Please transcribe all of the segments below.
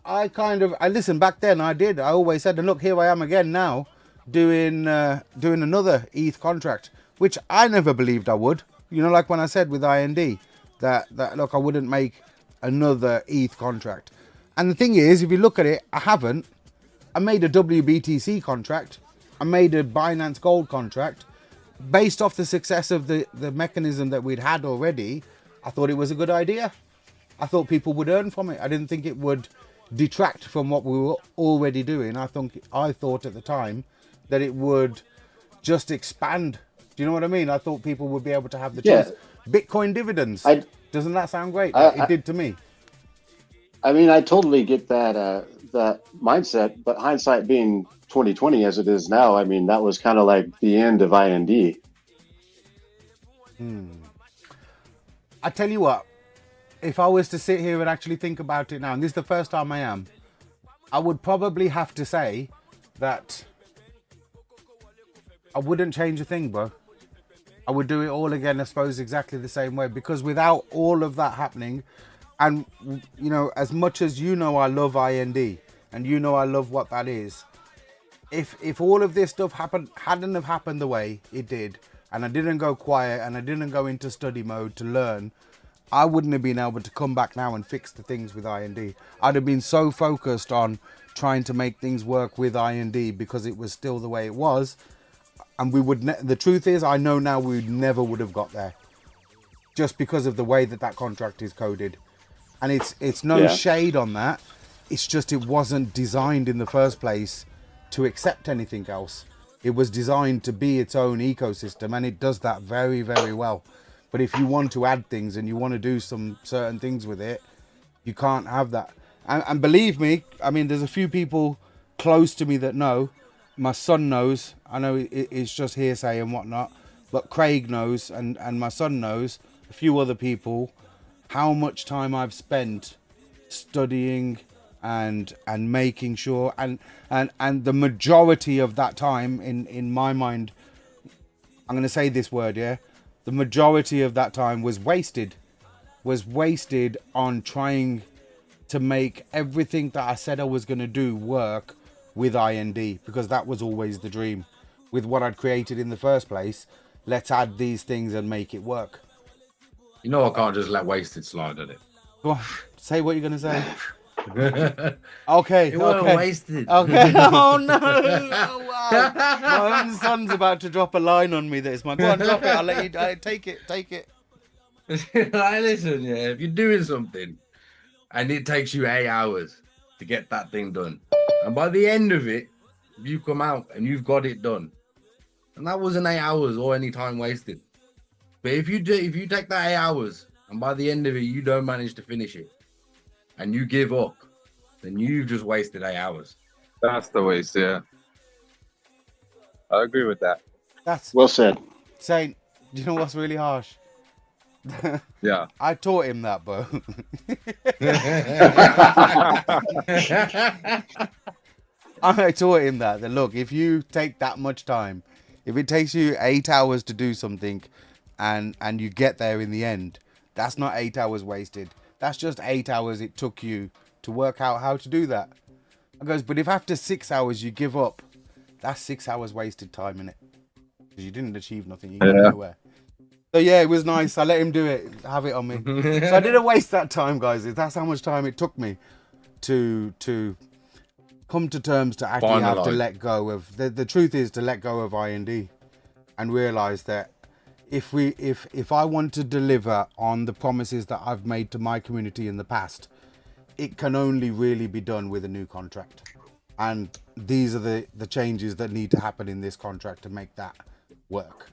I listen, back then I always said, and look, here I am again now doing another ETH contract, which I never believed I would. You know, like when I said with IND that look, I wouldn't make another ETH contract. And the thing is, if you look at it, I made a WBTC contract. I made a Binance Gold contract. Based off the success of the mechanism that we'd had already, I thought it was a good idea. I thought people would earn from it. I didn't think it would detract from what we were already doing. I thought at the time that it would just expand. Do you know what I mean? I thought people would be able to have the choice. Bitcoin dividends. Doesn't that sound great? It did to me. I mean, I totally get that mindset, but hindsight being 2020 as it is now, I mean, that was kind of like the end of IND. I tell you what, if I was to sit here and actually think about it now, and this is the first time I am, I would probably have to say that I wouldn't change a thing, bro. I would do it all again, I suppose, exactly the same way, because without all of that happening, and you know, as much as you know I love IND, and you know I love what that is, if all of this stuff hadn't have happened the way it did, and I didn't go quiet and I didn't go into study mode to learn, I wouldn't have been able to come back now and fix the things with IND. I'd have been so focused on trying to make things work with IND because it was still the way it was, and we would. The truth is, I know now we never would have got there, just because of the way that contract is coded, and it's no shade on that. It's just it wasn't designed in the first place to accept anything else. It was designed to be its own ecosystem, and it does that very, very well. But if you want to add things and you want to do some certain things with it, you can't have that. And believe me, I mean, there's a few people close to me that know. My son knows. I know it's just hearsay and whatnot, but Craig knows, and my son knows, a few other people, how much time I've spent studying and making sure, and the majority of that time, in my mind, I'm going to say this word, the majority of that time was wasted on trying to make everything that I said I was going to do work with IND, because that was always the dream. With what I'd created in the first place, let's add these things and make it work. You know, I can't just let wasted slide at it. Go on, say what you're going to say. Okay, it wasn't wasted. Okay. Oh no! Oh, wow. My own son's about to drop a line on me. Go on, drop it. I'll let you take it. Like, listen, if you're doing something and it takes you 8 hours to get that thing done, and by the end of it, you come out and you've got it done, and that wasn't 8 hours or any time wasted. But if you take that 8 hours and by the end of it you don't manage to finish it, and you give up, then you've just wasted 8 hours. That's the waste, yeah. I agree with that. That's well said. Saint, do you know what's really harsh? Yeah. I taught him that, bro. I taught him that look, if you take that much time, if it takes you 8 hours to do something and you get there in the end, that's not 8 hours wasted. That's just 8 hours it took you to work out how to do that. I goes, but if after 6 hours you give up, that's 6 hours wasted time, innit? Because you didn't achieve nothing. You got nowhere. So yeah, it was nice. I let him do it. Have it on me. So I didn't waste that time, guys. That's how much time it took me to come to terms to actually have to let go of. The truth is to let go of IND and realize that if I want to deliver on the promises that I've made to my community in the past, it can only really be done with a new contract. And these are the changes that need to happen in this contract to make that work.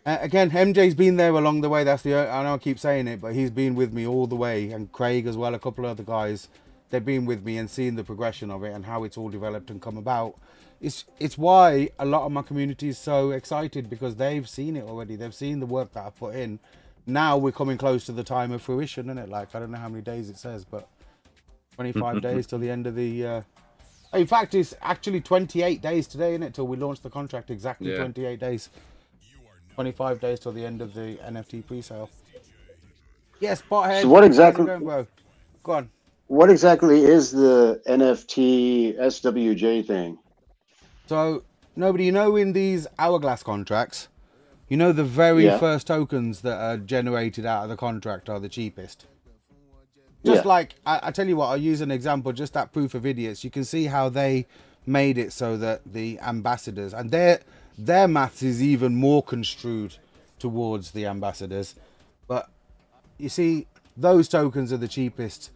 Again, MJ's been there along the way. I know I keep saying it, but he's been with me all the way, and Craig as well, a couple of other guys. They've been with me and seen the progression of it and how it's all developed and come about. It's why a lot of my community is so excited, because they've seen it already. They've seen the work that I put in. Now we're coming close to the time of fruition, isn't it? Like, I don't know how many days it says, but 25 days till the end of the... In fact, it's actually 28 days today, isn't it? Till we launch the contract. Exactly 28 days. 25 days till the end of the NFT pre-sale. Yes, Bothead. So what exactly... Go on. What exactly is the NFT SWJ thing? So, nobody, in these hourglass contracts, the very Yeah, first tokens that are generated out of the contract are the cheapest. Just yeah. like, I tell you what, I'll use an example, just that proof of idiots. You can see how they made it so that the ambassadors, and their maths is even more construed towards the ambassadors. But you see, those tokens are the cheapest.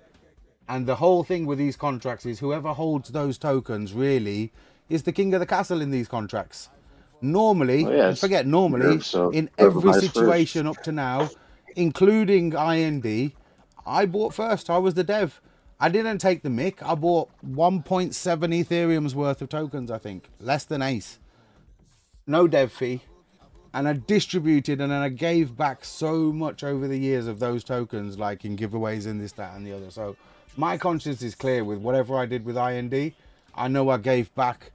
And the whole thing with these contracts is whoever holds those tokens really is the king of the castle in these contracts. Oh Normally, yeah, and it's forget normally, nerve, so in whoever every buys first. situation up to now, including IND, I bought first. I was the dev. I didn't take the mick. I bought 1.7 Ethereum's worth of tokens, I think. Less than Ace. No dev fee. And I distributed and then I gave back so much over the years of those tokens, like in giveaways and this, that, and the other. So my conscience is clear with whatever I did with IND. I know I gave back,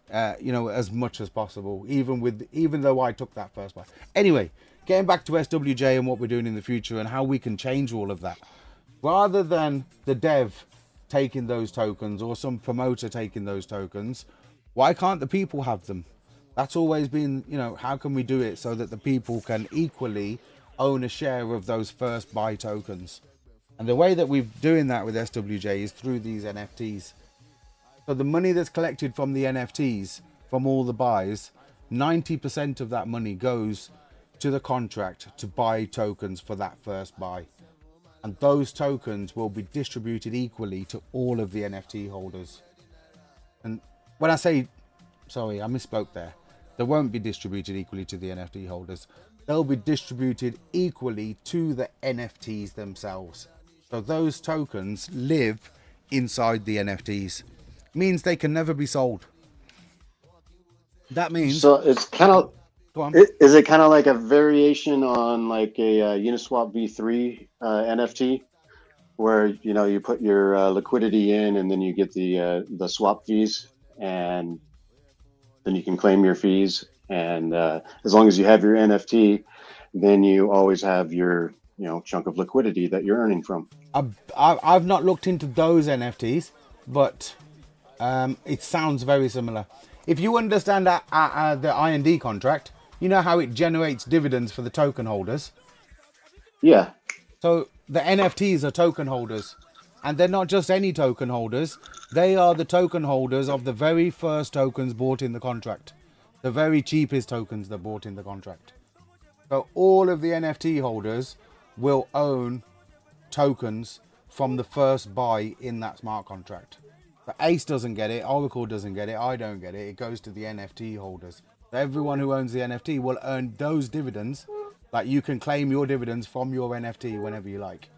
as much as possible, even though I took that first buy. Anyway, getting back to SWJ and what we're doing in the future and how we can change all of that, rather than the dev taking those tokens or some promoter taking those tokens, why can't the people have them? That's always been, how can we do it so that the people can equally own a share of those first buy tokens? And the way that we're doing that with SWJ is through these NFTs. So the money that's collected from the NFTs, from all the buys, 90% of that money goes to the contract to buy tokens for that first buy. And those tokens will be distributed equally to all of the NFT holders. And when I say, sorry, I misspoke there. They won't be distributed equally to the NFT holders. They'll be distributed equally to the NFTs themselves. So those tokens live inside the NFTs. Means they can never be sold. That means... So it's kind of, Go on. is it kind of like a variation on like a Uniswap V3 NFT, where you put your liquidity in and then you get the swap fees, and then you can claim your fees, and as long as you have your NFT, then you always have your chunk of liquidity that you're earning from. I've not looked into those NFTs, but it sounds very similar. If you understand the IND contract, you know how it generates dividends for the token holders. Yeah. So the NFTs are token holders, and they're not just any token holders. They are the token holders of the very first tokens bought in the contract, the very cheapest tokens that bought in the contract. So all of the NFT holders will own tokens from the first buy in that smart contract. But Ace doesn't get it, Oracle doesn't get it, I don't get it. It goes to the NFT holders. So everyone who owns the NFT will earn those dividends. Like, you can claim your dividends from your NFT whenever you like.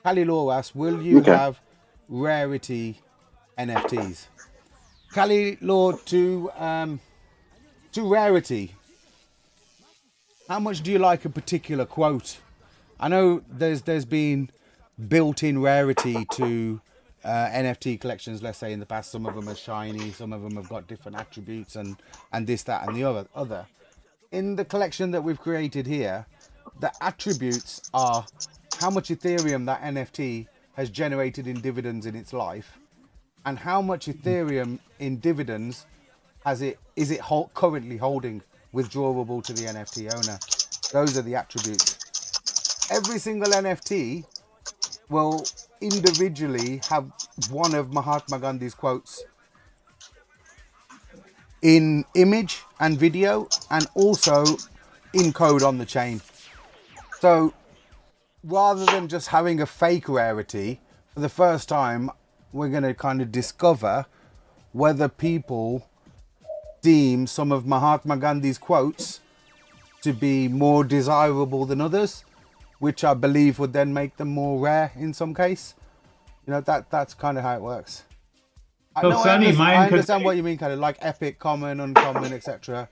Kali Law asks, will you have rarity NFTs? Kali Law, to rarity, how much do you like a particular quote? I know there's been built-in rarity to NFT collections, let's say in the past. Some of them are shiny, some of them have got different attributes and this, that, and the other. In the collection that we've created here, the attributes are how much Ethereum that NFT has generated in dividends in its life, and how much Ethereum in dividends is it currently holding, withdrawable to the NFT owner. Those are the attributes. Every single NFT will individually have one of Mahatma Gandhi's quotes in image and video, and also in code on the chain. So rather than just having a fake rarity, for the first time we're going to kind of discover whether people deem some of Mahatma Gandhi's quotes to be more desirable than others, which I believe would then make them more rare in some case. That's kind of how it works. So Sonny, I understand what you mean, kind of like epic, common, uncommon, etc.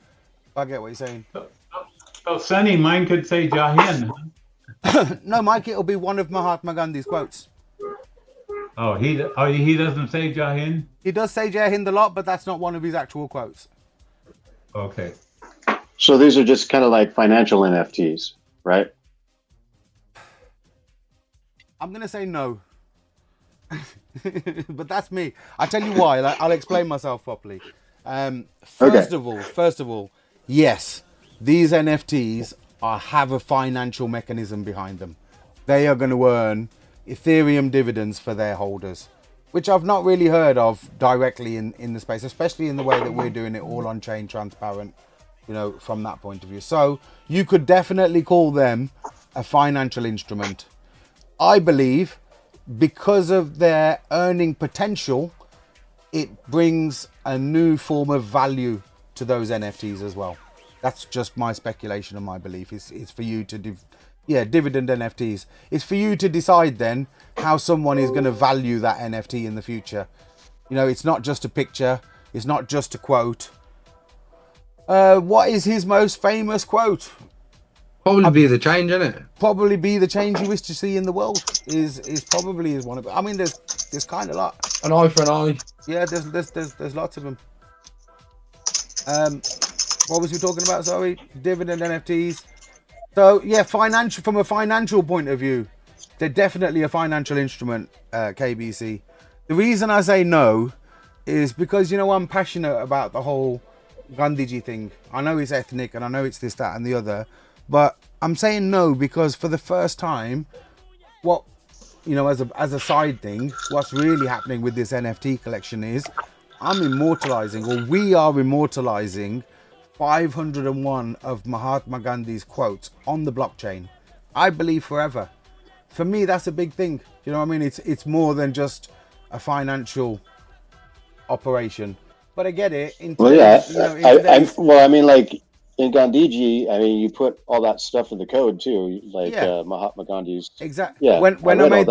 I get what you're saying. So Sonny, mine could say Jahin. No, Mike, it'll be one of Mahatma Gandhi's quotes. Oh, he doesn't say Jahin? He does say Jai Hind a lot, but that's not one of his actual quotes. Okay. So these are just kind of like financial NFTs, right? I'm going to say no. But that's me. I tell you why. Like, I'll explain myself properly. First of all, yes, these NFTs have a financial mechanism behind them. They are going to earn Ethereum dividends for their holders, which I've not really heard of directly in the space, especially in the way that we're doing it all on chain, transparent, you know, from that point of view. So you could definitely call them a financial instrument. I believe because of their earning potential, it brings a new form of value to those NFTs as well. That's just my speculation and my belief. It's for you to dividend NFTs. It's for you to decide then how someone is going to value that NFT in the future. You know, it's not just a picture. It's not just a quote. What is his most famous quote? Probably be the change, isn't it? Probably be the change you wish to see in the world. Is probably one of. I mean, there's kind of a lot. An eye for an eye. Yeah, there's lots of them. What was we talking about? Sorry, dividend NFTs. So yeah, from a financial point of view, they're definitely a financial instrument. KBC. The reason I say no is because, you know, I'm passionate about the whole Gandhiji thing. I know it's ethnic and I know it's this, that, and the other, but I'm saying no because for the first time, what, you know, as a side thing, what's really happening with this NFT collection is we are immortalizing 501 of Mahatma Gandhi's quotes on the blockchain. I believe forever. For me, that's a big thing. You know what I mean? It's more than just a financial operation. But I get it. I mean, like in Gandhiji, I mean, you put all that stuff in the code too, like Mahatma Gandhi's. Exactly. Yeah. When I made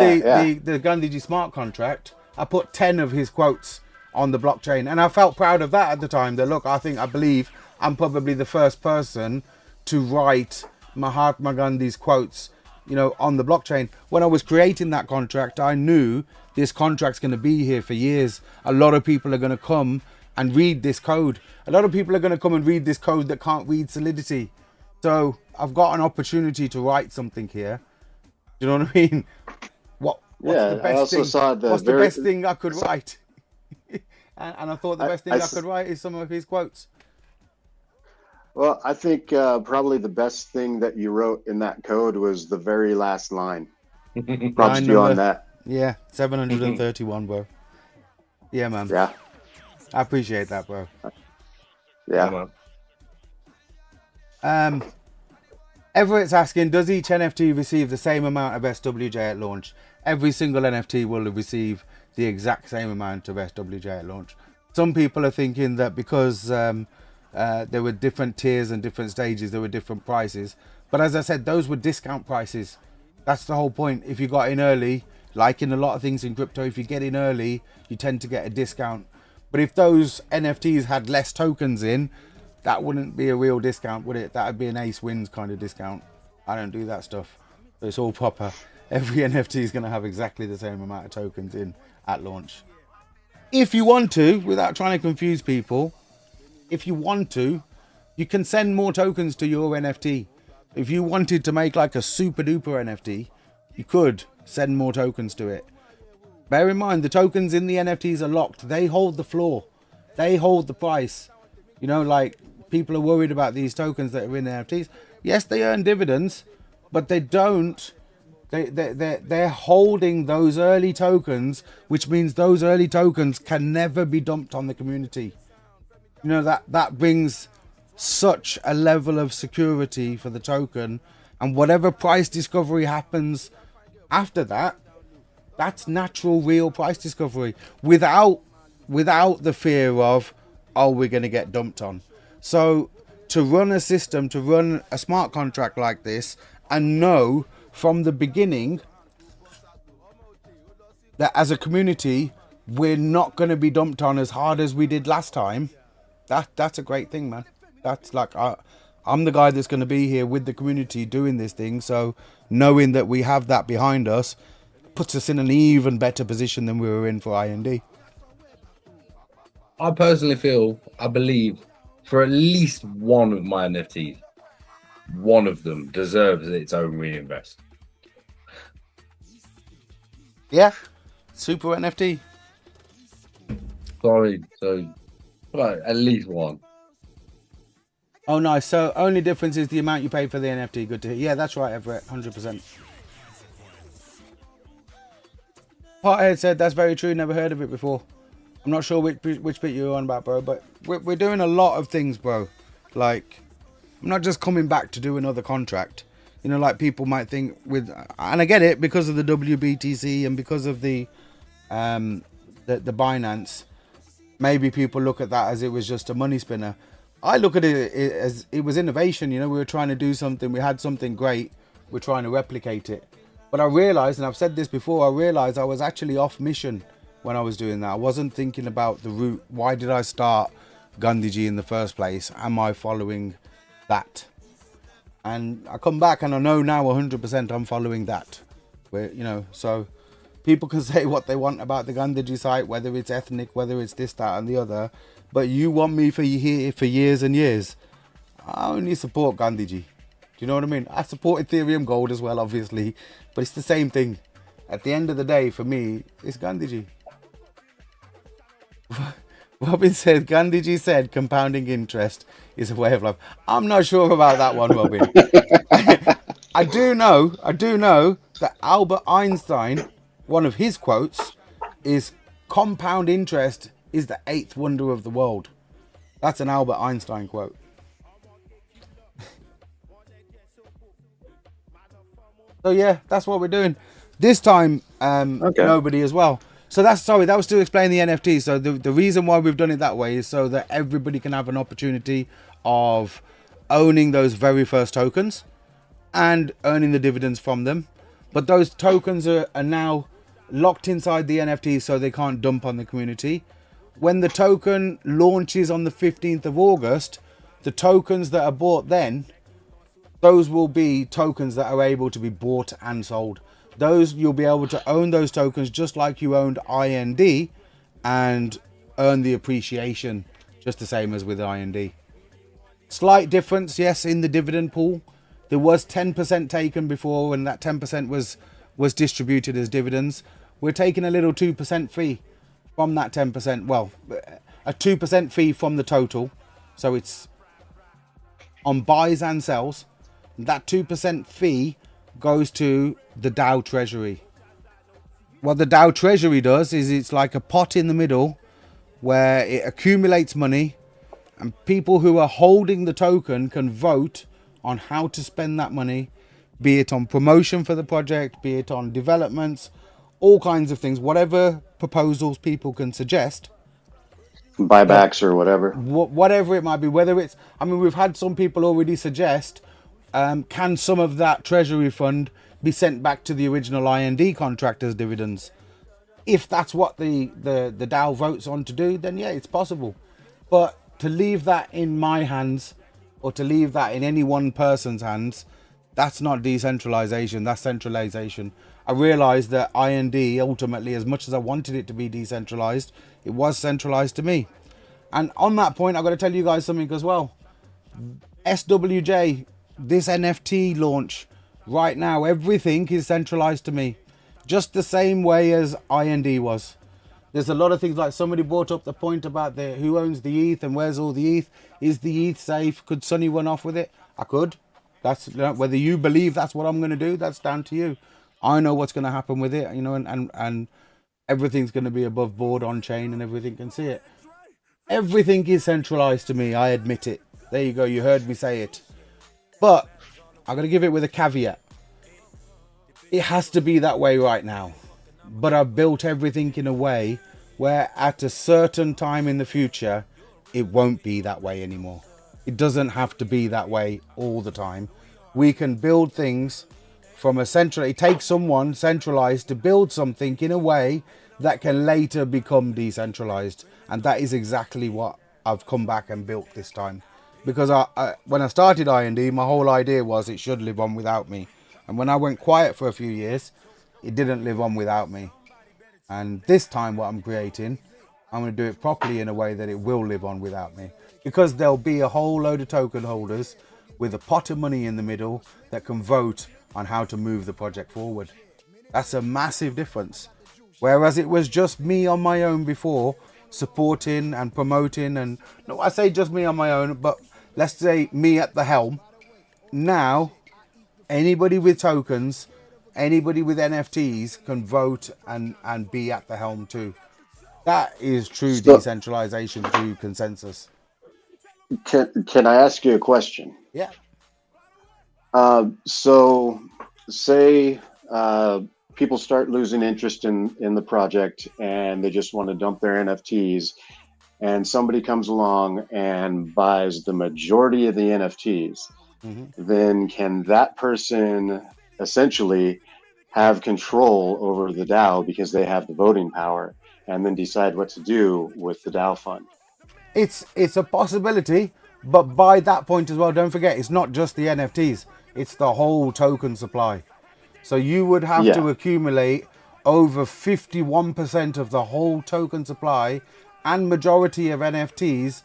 the Gandhiji smart contract, I put 10 of his quotes on the blockchain, and I felt proud of that at the time. That look, I believe I'm probably the first person to write Mahatma Gandhi's quotes, you know, on the blockchain. When I was creating that contract, I knew this contract's going to be here for years. A lot of people are going to come and read this code. A lot of people are going to come and read this code that can't read Solidity. So I've got an opportunity to write something here. Do you know what I mean? What's the best thing I could write? and I thought the best thing I could write is some of his quotes. Well, I think probably the best thing that you wrote in that code was the very last line. Props to you on that. Yeah, 731, bro. Yeah, man. Yeah. I appreciate that, bro. Yeah. Everett's asking, does each NFT receive the same amount of SWJ at launch? Every single NFT will receive the exact same amount of SWJ at launch. Some people are thinking that because there were different tiers and different stages, there were different prices. But as I said, those were discount prices. That's the whole point. If you got in early, like in a lot of things in crypto, if you get in early, you tend to get a discount. But if those NFTs had less tokens in, that wouldn't be a real discount, would it? That would be an Ace Wins kind of discount. I don't do that stuff. So it's all proper. Every NFT is going to have exactly the same amount of tokens in at launch. If you want to, without trying to confuse people, if you want to, you can send more tokens to your NFT. If you wanted to make like a super duper NFT, you could send more tokens to it. Bear in mind, the tokens in the NFTs are locked. They hold the floor. They hold the price. You know, like people are worried about these tokens that are in NFTs. Yes, they earn dividends, but they don't. They're holding those early tokens, which means those early tokens can never be dumped on the community. You know, that brings such a level of security for the token, and whatever price discovery happens after that, that's natural, real price discovery without the fear of, oh, we're going to get dumped on. So to run a system, to run a smart contract like this and know from the beginning that as a community, we're not going to be dumped on as hard as we did last time, that's a great thing, man. That's like, I'm the guy that's going to be here with the community doing this thing. So knowing that we have that behind us puts us in an even better position than we were in for IND. I personally I believe for at least one of my NFTs, one of them deserves its own reinvest. Yeah. Super NFT. Sorry, so well, at least one. Oh, nice. So only difference is the amount you pay for the NFT. Good to hear. Yeah, that's right, Everett. 100%. Pothead said that's very true. Never heard of it before. I'm not sure which bit you're on about, bro. But we're doing a lot of things, bro. Like, I'm not just coming back to do another contract. You know, like people might think with, and I get it because of the WBTC and because of the Binance. Maybe people look at that as it was just a money spinner. I look at it as it was innovation. You know, we were trying to do something. We had something great. We're trying to replicate it. But I realized, and I've said this before, I realized I was actually off mission when I was doing that. I wasn't thinking about the route. Why did I start Gandhiji in the first place? Am I following that? And I come back and I know now 100% I'm following that. Where, you know, so people can say what they want about the Gandhiji site, whether it's ethnic, whether it's this, that, and the other. But you want me for years and years. I only support Gandhiji. Do you know what I mean? I support Ethereum Gold as well, obviously. But it's the same thing. At the end of the day, for me, it's Gandhiji. Robin said, Gandhiji said compounding interest is a way of life. I'm not sure about that one, Robin. I do know that Albert Einstein, one of his quotes is compound interest is the 8th wonder of the world. That's an Albert Einstein quote. So yeah, that's what we're doing. This time, nobody as well. So that was to explain the NFT. So the reason why we've done it that way is so that everybody can have an opportunity of owning those very first tokens and earning the dividends from them. But those tokens are now locked inside the NFT, so they can't dump on the community. When the token launches on the 15th of August, the tokens that are bought then, those will be tokens that are able to be bought and sold. Those, you'll be able to own those tokens just like you owned IND and earn the appreciation just the same as with IND. Slight difference, yes, in the dividend pool. There was 10% taken before, and that 10% was distributed as dividends. We're taking a little 2% fee from that 10%. Well, a 2% fee from the total. So it's on buys and sells. That 2% fee goes to the DAO treasury. What the DAO treasury does is it's like a pot in the middle where it accumulates money, and people who are holding the token can vote on how to spend that money, be it on promotion for the project, be it on developments, all kinds of things, whatever proposals people can suggest. Buybacks or whatever. Whatever it might be, whether it's, I mean, we've had some people already suggest, can some of that treasury fund be sent back to the original IND contract as dividends? If that's what the DAO votes on to do, then yeah, it's possible. But to leave that in my hands, or to leave that in any one person's hands, that's not decentralization, that's centralization. I realized that IND, ultimately, as much as I wanted it to be decentralized, it was centralized to me. And on that point, I've got to tell you guys something as well. SWJ, this NFT launch, right now, everything is centralized to me. Just the same way as IND was. There's a lot of things, like somebody brought up the point about who owns the ETH and where's all the ETH. Is the ETH safe? Could Sonny run off with it? I could. That's, whether you believe that's what I'm going to do, that's down to you. I know what's going to happen with it, you know, and everything's going to be above board on chain and everything can see it. Everything is centralized to me. I admit it. There you go. You heard me say it. But I'm going to give it with a caveat. It has to be that way right now. But I've built everything in a way where at a certain time in the future, it won't be that way anymore. It doesn't have to be that way all the time. We can build things from a central, it takes someone centralized to build something in a way that can later become decentralized. And that is exactly what I've come back and built this time. Because when I started IND, my whole idea was it should live on without me. And when I went quiet for a few years, it didn't live on without me. And this time what I'm creating, I'm going to do it properly in a way that it will live on without me. Because there'll be a whole load of token holders with a pot of money in the middle that can vote on how to move the project forward. That's a massive difference. Whereas it was just me on my own before, supporting and promoting, and no, I say just me on my own, but let's say me at the helm. Now, anybody with tokens, anybody with NFTs can vote and be at the helm too. That is true So, decentralization through consensus. can I ask you a question? Yeah. So, say people start losing interest in the project and they just want to dump their NFTs, and somebody comes along and buys the majority of the NFTs, then can that person essentially have control over the DAO because they have the voting power and then decide what to do with the DAO fund? It's a possibility, but by that point as well, don't forget, it's not just the NFTs, it's the whole token supply. So you would have Yeah. to accumulate over 51% of the whole token supply and majority of NFTs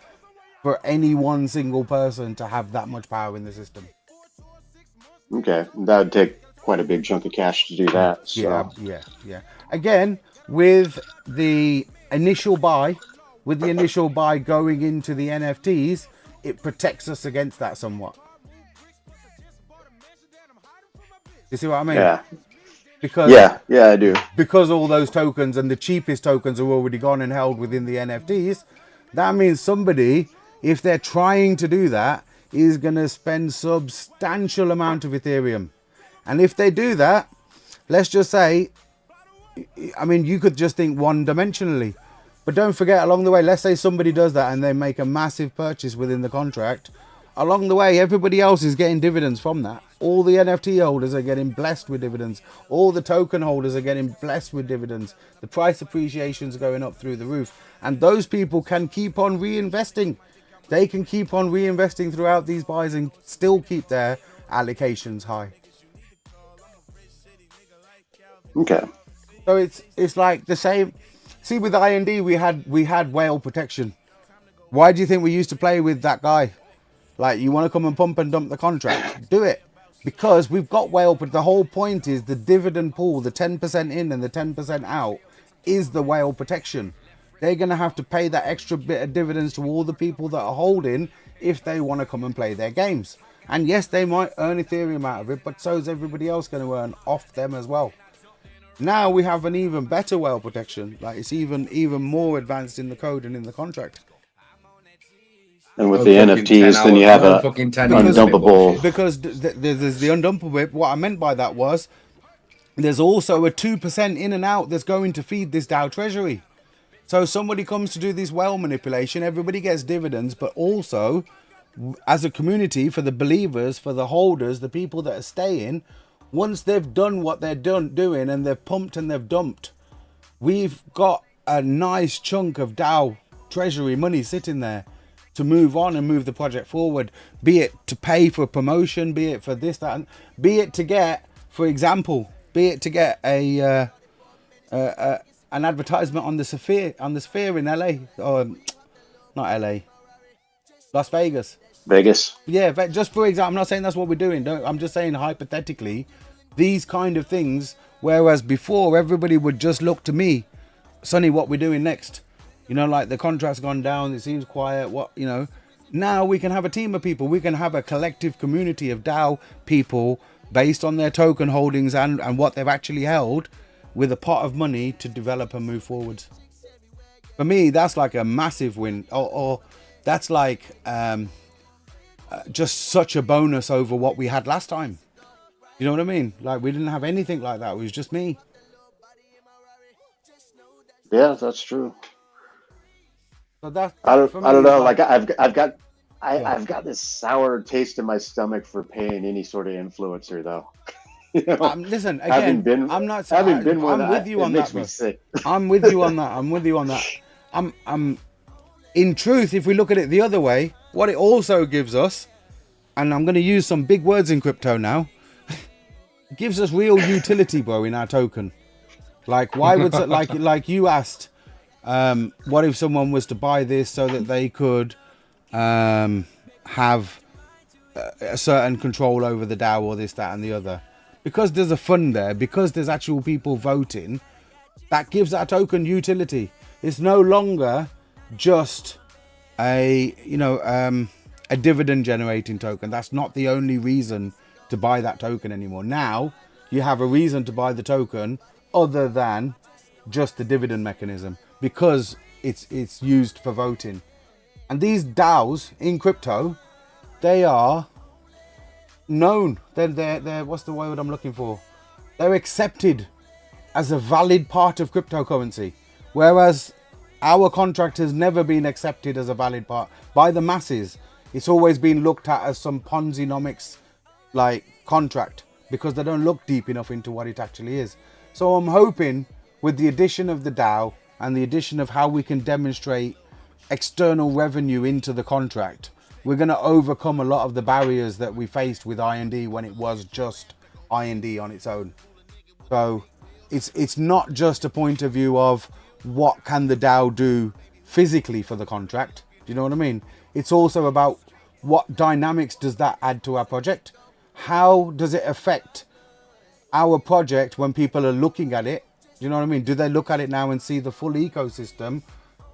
for any one single person to have that much power in the system. Okay, that would take quite a big chunk of cash to do that. So. Yeah. Again, with the initial buy going into the NFTs, it protects us against that somewhat. You see what I mean? Yeah. Because Yeah, I do. because all those tokens and the cheapest tokens are already gone and held within the NFTs, that means somebody, if they're trying to do that, is going to spend substantial amount of Ethereum. And if they do that, let's just say, I mean, you could just think one-dimensionally. But don't forget, along the way, let's say somebody does that and they make a massive purchase within the contract. Along the way, everybody else is getting dividends from that. All the NFT holders are getting blessed with dividends. All the token holders are getting blessed with dividends. The price appreciations are going up through the roof. And those people can keep on reinvesting. They can keep on reinvesting throughout these buys and still keep their allocations high. Okay. So it's like the same. See, with IND, we had whale protection. Why do you think we used to play with that guy? Like, you want to come and pump and dump the contract? Do it. Because we've got whale, but the whole point is the dividend pool, the 10% in and the 10% out, is the whale protection. They're going to have to pay that extra bit of dividends to all the people that are holding if they want to come and play their games. And yes, they might earn Ethereum out of it, but so is everybody else going to earn off them as well. Now we have an even better whale protection. Like, it's even more advanced in the code and in the contract. And with the NFTs, then you have a undumpable. Because there's the undumpable bit. What I meant by that was there's also a 2% in and out that's going to feed this DAO treasury. So somebody comes to do this whale manipulation, everybody gets dividends, but also as a community, for the believers, for the holders, the people that are staying, once they've done what they're doing and they've pumped and they've dumped, we've got a nice chunk of DAO treasury money sitting there to move on and move the project forward, be it to pay for promotion, be it for this, that, and be it to get, for example, be it to get an advertisement on the Sphere in LA, or not LA, Las Vegas. Yeah, just for example, I'm not saying that's what we're doing. I'm just saying hypothetically, these kind of things, whereas before everybody would just look to me, Sonny, what we're doing next. You know, like the contract's gone down, it seems quiet, now we can have a team of people, we can have a collective community of DAO people based on their token holdings and what they've actually held, with a pot of money to develop and move forward. For me, that's like a massive win, or that's like just such a bonus over what we had last time. You know what I mean? Like, we didn't have anything like that, it was just me. Yeah, that's true. So that I don't know. Like, I've got this sour taste in my stomach for paying any sort of influencer, though. You know, listen, again, I'm not saying I'm with you on that, bro. I'm with you on that. I'm in truth, if we look at it the other way, what it also gives us, and I'm going to use some big words in crypto now, gives us real utility, bro, in our token. Like, why would like you asked, what if someone was to buy this so that they could have a certain control over the DAO or this, that, and the other? Because there's a fund there, because there's actual people voting, That gives that token utility. It's no longer just a a dividend generating token. That's not the only reason to buy that token anymore. Now you have a reason to buy the token other than just the dividend mechanism, because it's used for voting. And these DAOs in crypto, they are known. They're what's the word I'm looking for? They're accepted as a valid part of cryptocurrency, whereas our contract has never been accepted as a valid part by the masses. It's always been looked at as some Ponzi-nomics like contract, because they don't look deep enough into what it actually is. So I'm hoping with the addition of the DAO and the addition of how we can demonstrate external revenue into the contract, we're going to overcome a lot of the barriers that we faced with IND when it was just IND on its own. So it's not just a point of view of what can the DAO do physically for the contract. Do you know what I mean? It's also about what dynamics does that add to our project? How does it affect our project when people are looking at it? Do you know what I mean? Do they look at it now and see the full ecosystem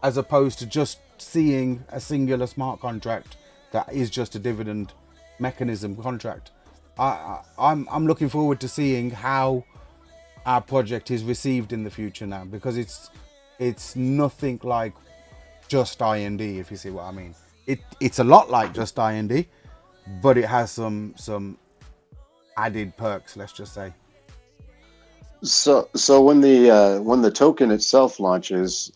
as opposed to just seeing a singular smart contract that is just a dividend mechanism contract? I'm looking forward to seeing how our project is received in the future now, because it's nothing like just IND, if you see what I mean. It's a lot like just IND, but it has some added perks, let's just say. So when the token itself launches,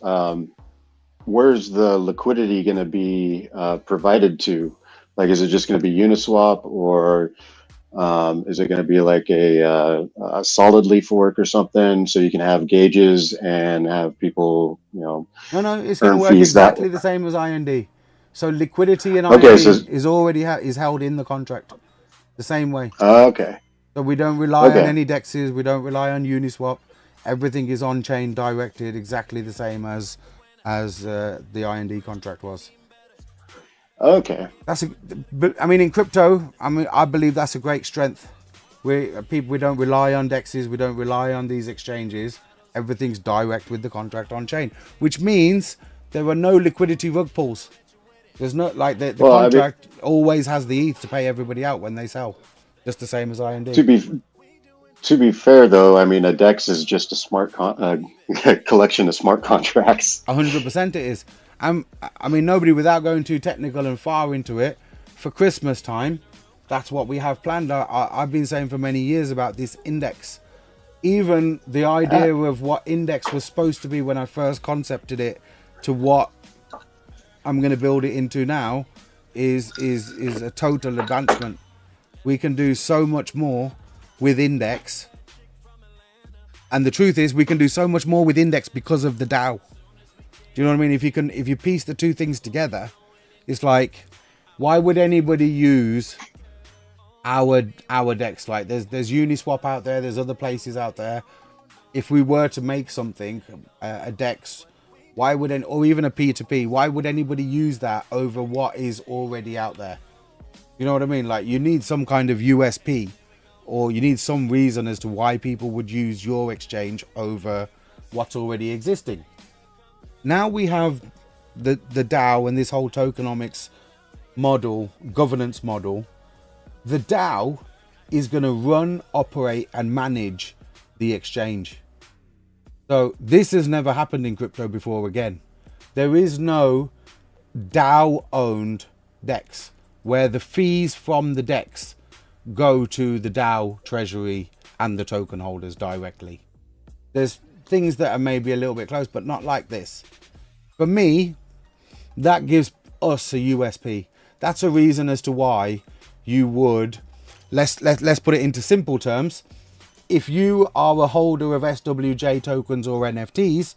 where's the liquidity going to be provided to? Like, is it just going to be Uniswap, or is it going to be like a solid leaf fork or something, so you can have gauges and have people, No, it's going to work fees exactly the same as IND. So liquidity in Okay, IND so- is already is held in the contract the same way. Okay. So we don't rely on Okay. any dexes, we don't rely on Uniswap. Everything is on chain directed, exactly the same as the IND contract was. Okay. But I mean, in crypto, I believe that's a great strength. We don't rely on dexes, we don't rely on these exchanges. Everything's direct with the contract on chain, which means there are no liquidity rug pulls. There's no, like, the contract always has the ETH to pay everybody out when they sell, just the same as IND. To be fair, though, I mean, a DEX is just a smart collection of smart contracts. 100% it is. I mean, nobody, without going too technical and far into it, for Christmas time, that's what we have planned. I've been saying for many years about this index. Even the idea of what index was supposed to be when I first concepted it to what I'm going to build it into now is a total advancement. We can do so much more with index, and the truth is we can do so much more with index because of the DAO. Do you know what I mean? If you piece the two things together, it's like, why would anybody use our DEX? Like, there's Uniswap out there, there's other places out there. If we were to make something, a DEX, why would or even a P2P, why would anybody use that over what is already out there? You know what I mean? Like, you need some kind of USP, or you need some reason as to why people would use your exchange over what's already existing. Now we have the DAO and this whole tokenomics model, governance model. The DAO is going to run, operate, and manage the exchange. So this has never happened in crypto before again. There is no DAO-owned DEX where the fees from the DEX go to the DAO treasury and the token holders directly. There's things that are maybe a little bit close, but not like this. For me, that gives us a USP. That's a reason as to why you would, let's put it into simple terms. If you are a holder of SWJ tokens or NFTs,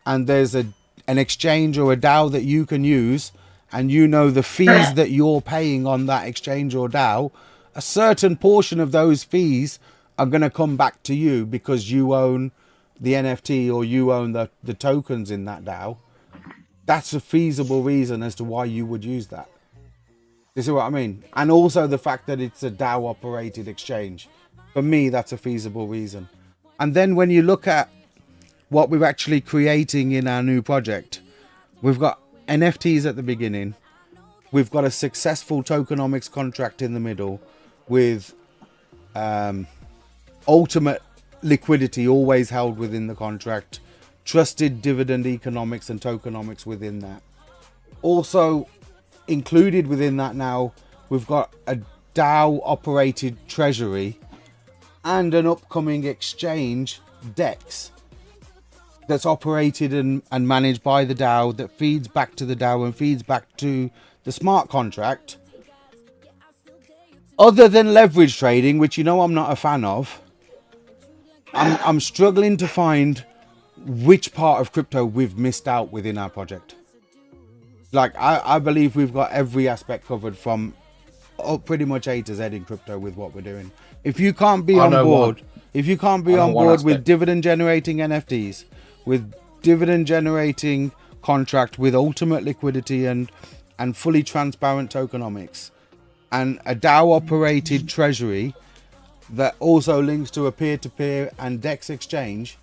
and there's an exchange or a DAO that you can use, and you know the fees that you're paying on that exchange or DAO, a certain portion of those fees are going to come back to you because you own the NFT or you own the tokens in that DAO. That's a feasible reason as to why you would use that. You see what I mean? And also the fact that it's a DAO operated exchange. For me, that's a feasible reason. And then when you look at what we're actually creating in our new project. We've got NFTs at the beginning. We've got a successful tokenomics contract in the middle with ultimate liquidity always held within the contract, trusted dividend economics and tokenomics within that. Also included within that now, we've got a DAO operated treasury and an upcoming exchange DEX that's operated and managed by the DAO, that feeds back to the DAO and feeds back to the smart contract. Other than leverage trading, which you know I'm not a fan of, I'm struggling to find which part of crypto we've missed out within our project. Like, I believe we've got every aspect covered from pretty much A to Z in crypto with what we're doing. If you can't be on board, with dividend generating NFTs, with dividend generating contract with ultimate liquidity and fully transparent tokenomics, and a DAO operated treasury that also links to a peer-to-peer and DEX exchange,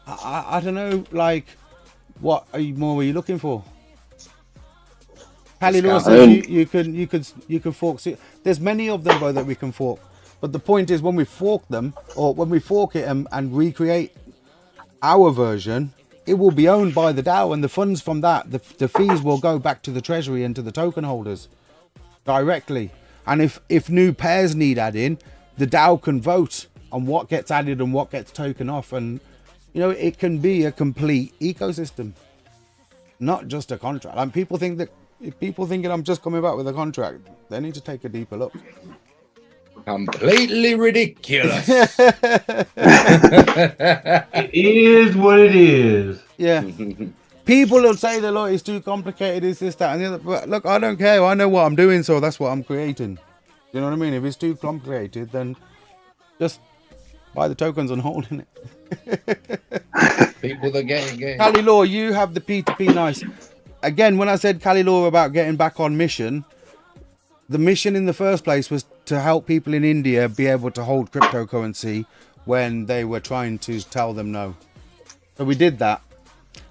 I don't know, like, what are you looking for? Pally Law says you can fork. There's many of them, bro, that we can fork. But the point is, when we fork them, or when we fork it and recreate our version, it will be owned by the DAO, and the funds from that, the fees will go back to the treasury and to the token holders directly. And if new pairs need adding, the DAO can vote on what gets added and what gets taken off, and you know, it can be a complete ecosystem, not just a contract. And people think that if people thinking I'm just coming back with a contract, they need to take a deeper look. Completely ridiculous. It is what it is. Yeah. People will say that, look, it's too complicated, it's this, that, and the other. But look, I don't care. I know what I'm doing, so that's what I'm creating. You know what I mean? If it's too complicated, then just buy the tokens and hold in it. People that get it. Cali Law, you have the P2P nice. Again, when I said Cali Law about getting back on mission, the mission in the first place was to help people in India be able to hold cryptocurrency when they were trying to tell them no. So we did that.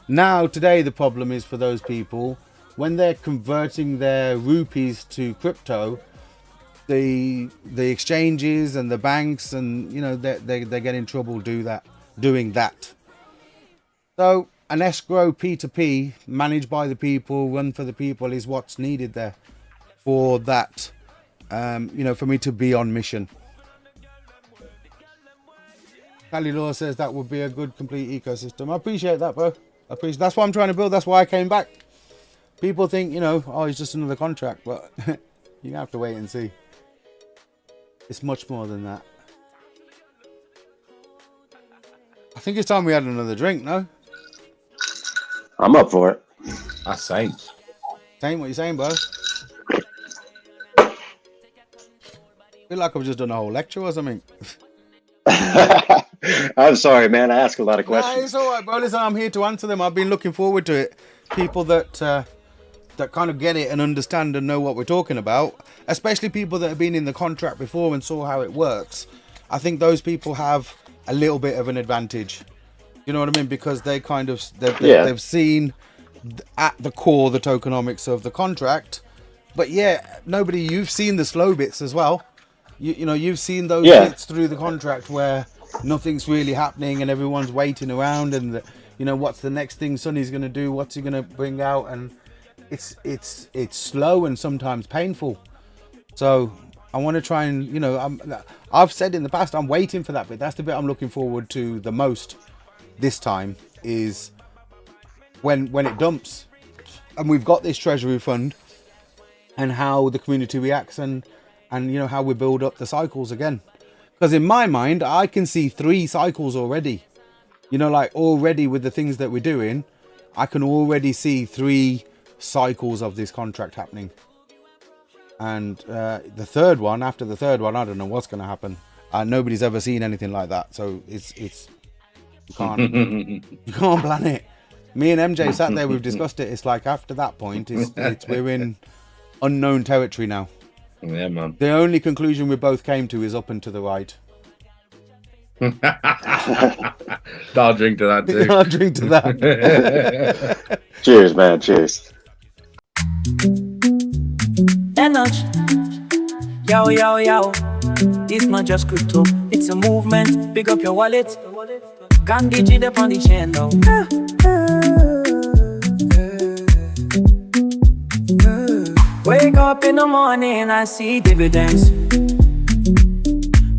Now, today, the problem is for those people, when they're converting their rupees to crypto, the exchanges and the banks and, you know, they get in trouble doing that. So an escrow P2P managed by the people, run for the people, is what's needed there for that, you know, for me to be on mission. Cali Law says that would be a good complete ecosystem. I appreciate that, bro. That's what I'm trying to build. That's why I came back. People think, you know, oh, it's just another contract, but you have to wait and see. It's much more than that. I think it's time we had another drink, no? I'm up for it. That's same. What you saying, bro? Feel like I've just done a whole lecture or something. I'm sorry, man. I ask a lot of questions. Nah, it's all right, bro. Listen, I'm here to answer them. I've been looking forward to it. People that kind of get it and understand and know what we're talking about, especially people that have been in the contract before and saw how it works. I think those people have a little bit of an advantage. You know what I mean? Because they kind of they've seen at the core the tokenomics of the contract. But yeah, you've seen the slow bits as well. You know, you've seen those bits through the contract where nothing's really happening and everyone's waiting around, and you know, what's the next thing Sonny's going to do? What's he going to bring out? And it's slow and sometimes painful. So I want to try and, you know, I've said in the past, I'm waiting for that bit. That's the bit I'm looking forward to the most this time, is when it dumps and we've got this treasury fund and how the community reacts and you know, how we build up the cycles again. Because in my mind, I can see 3 cycles already. You know, like already with the things that we're doing, I can already see 3 cycles of this contract happening. And the third one, after the third one, I don't know what's going to happen. Nobody's ever seen anything like that. So it's you can't plan it. Me and MJ sat there, we've discussed it. It's like after that point, we're in unknown territory now. Yeah, man. The only conclusion we both came to is up and to the right. I'll drink to that too. I'll drink to that. Cheers, man. Cheers. Energy. Yo, yo, yo. It's not just crypto, it's a movement. Pick up your wallet. Gandhi G up on the channel. Wake up in the morning, I see dividends.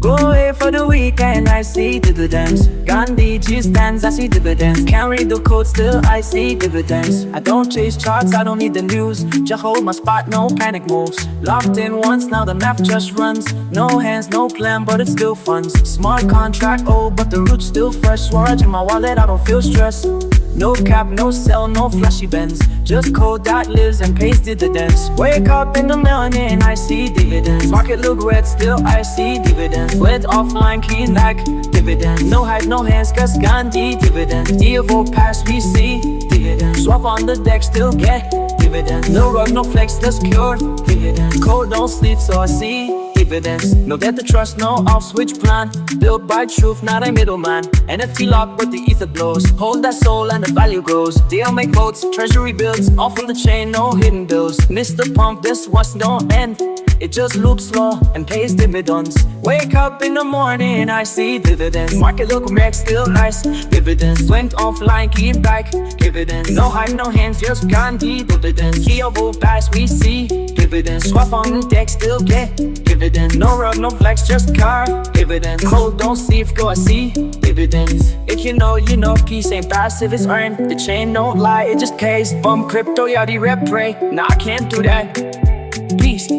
Go away for the weekend, I see dividends. Gandhi G stands, I see dividends. Can't read the code, still I see dividends. I don't chase charts, I don't need the news. Just hold my spot, no panic moves. Locked in once, now the math just runs. No hands, no plan, but it still funds. Smart contract, oh, but the root's still fresh. Swaraj in my wallet, I don't feel stressed. No cap, no sell, no flashy bends. Just code that lives and pays dividends. Wake up in the morning, I see dividends. Market look red, still I see dividends. Went offline, keying back, dividend. No hype, no hands, cause Gandhi dividend. DFO pass, we see dividend. Swap on the deck, still get dividend. No rug, no flex, just cured dividend. Code don't sleep, so I see dividends. No debt to trust, no off-switch plan. Built by truth, not a middleman. NFT lock, but the ether blows. Hold that soul and the value grows. Deal make votes, treasury builds. Off on the chain, no hidden bills. Mr. Pump, this was no end. It just loops slow and pays dividends. Wake up in the morning, I see dividends. Market look red, still nice. Dividends went offline, keep back. Dividends, no hype, no hands, just Gandhi dividends. Key of all pass, we see dividends. Swap on the deck, still get dividends. No rug, no flex, just car dividends. Cold, don't sleep, go I see dividends. If you know, you know, peace ain't passive, it's earned. The chain don't lie, it just pays. Bum crypto, yeah, the rep pray. Nah, I can't do that. Peace.